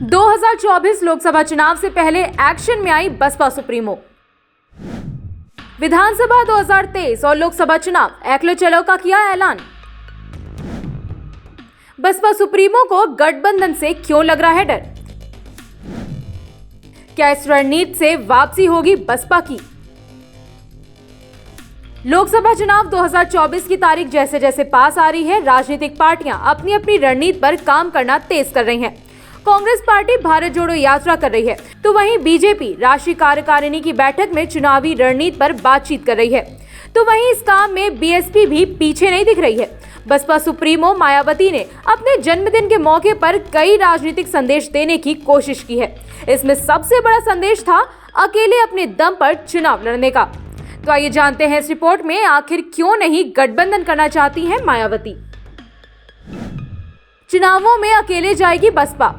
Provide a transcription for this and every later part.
2024 लोकसभा चुनाव से पहले एक्शन में आई बसपा सुप्रीमो। विधानसभा 2023 और लोकसभा चुनाव एकलो चलो का किया ऐलान। बसपा सुप्रीमो को गठबंधन से क्यों लग रहा है डर? क्या इस रणनीति से वापसी होगी बसपा की? लोकसभा चुनाव 2024 की तारीख जैसे जैसे पास आ रही है, राजनीतिक पार्टियां अपनी अपनी रणनीति पर काम करना तेज कर रही हैं। कांग्रेस पार्टी भारत जोड़ो यात्रा कर रही है, तो वहीं बीजेपी राष्ट्रीय कार्यकारिणी की बैठक में चुनावी रणनीति पर बातचीत कर रही है। तो वहीं इस काम में बीएसपी भी पीछे नहीं दिख रही है। बसपा सुप्रीमो मायावती ने अपने जन्मदिन के मौके पर कई राजनीतिक संदेश देने की कोशिश की है। इसमें सबसे बड़ा संदेश था अकेले अपने दम पर चुनाव लड़ने का। तो आइए जानते हैं इस रिपोर्ट में आखिर क्यों नहीं गठबंधन करना चाहती हैं मायावती। चुनावों में अकेले जाएगी बसपा।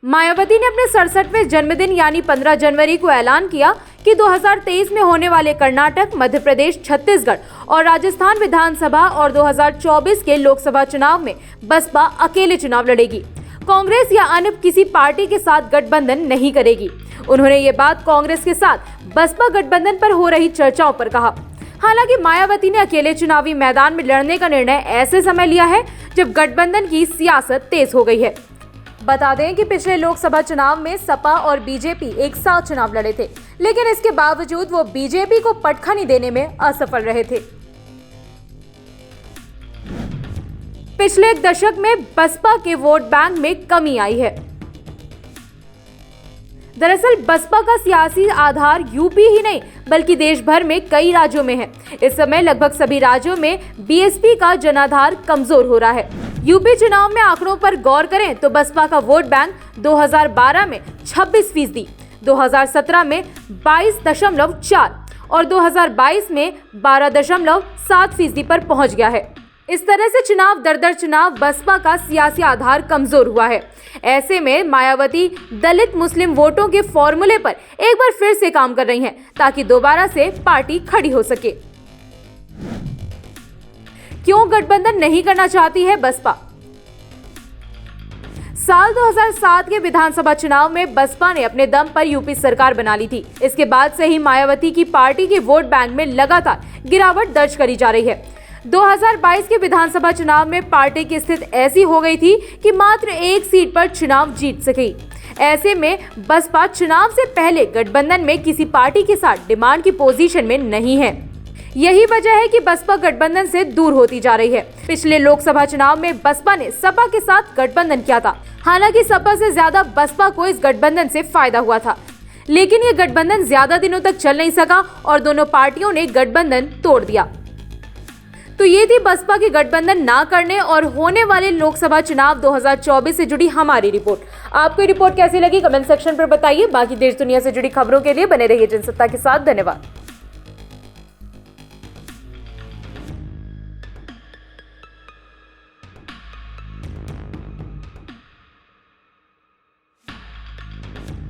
मायावती ने अपने 67वें जन्मदिन यानी 15 जनवरी को ऐलान किया कि 2023 में होने वाले कर्नाटक, मध्य प्रदेश, छत्तीसगढ़ और राजस्थान विधानसभा और 2024 के लोकसभा चुनाव में बसपा अकेले चुनाव लड़ेगी। कांग्रेस या अन्य किसी पार्टी के साथ गठबंधन नहीं करेगी। उन्होंने ये बात कांग्रेस के साथ बसपा गठबंधन पर हो रही चर्चाओं पर कहा। हालांकि मायावती ने अकेले चुनावी मैदान में लड़ने का निर्णय ऐसे समय लिया है जब गठबंधन की सियासत तेज हो गई है। बता दें कि पिछले लोकसभा चुनाव में सपा और बीजेपी एक साथ चुनाव लड़े थे, लेकिन इसके बावजूद वो बीजेपी को पटखनी देने में असफल रहे थे। पिछले एक दशक में बसपा के वोट बैंक में कमी आई है। दरअसल बसपा का सियासी आधार यूपी ही नहीं बल्कि देश भर में कई राज्यों में है। इस समय लगभग सभी राज्यों में बीएसपी का जनाधार कमजोर हो रहा है। यूपी चुनाव में आंकड़ों पर गौर करें तो बसपा का वोट बैंक 2012 में 26%, 2017 में 22.4% और 2022 में 12.7% पर पहुंच गया है। इस तरह से चुनाव दर चुनाव बसपा का सियासी आधार कमजोर हुआ है। ऐसे में मायावती दलित मुस्लिम वोटों के फॉर्मूले पर एक बार फिर से काम कर रही हैं ताकि दोबारा से पार्टी खड़ी हो सके। क्यों गठबंधन नहीं करना चाहती है बसपा? साल 2007 के विधानसभा चुनाव में बसपा ने अपने दम पर यूपी सरकार बना ली थी। इसके बाद से ही मायावती की पार्टी के वोट बैंक में लगातार गिरावट दर्ज करी जा रही है। 2022 के विधानसभा चुनाव में पार्टी की स्थिति ऐसी हो गई थी कि मात्र एक सीट पर चुनाव जीत सकी। ऐसे में बसपा चुनाव से पहले गठबंधन में किसी पार्टी के साथ डिमांड की पोजीशन में नहीं है। यही वजह है कि बसपा गठबंधन से दूर होती जा रही है। पिछले लोकसभा चुनाव में बसपा ने सपा के साथ गठबंधन किया था। हालांकि सपा से ज्यादा बसपा को इस गठबंधन से फायदा हुआ था, लेकिन ये गठबंधन ज्यादा दिनों तक चल नहीं सका और दोनों पार्टियों ने गठबंधन तोड़ दिया। तो ये थी बसपा की गठबंधन ना करने और होने वाले लोकसभा चुनाव 2024 से जुड़ी हमारी रिपोर्ट। आपको ये रिपोर्ट कैसी लगी कमेंट सेक्शन पर बताइए। बाकी देश दुनिया से जुड़ी खबरों के लिए बने रहिए जनसत्ता के साथ। धन्यवाद।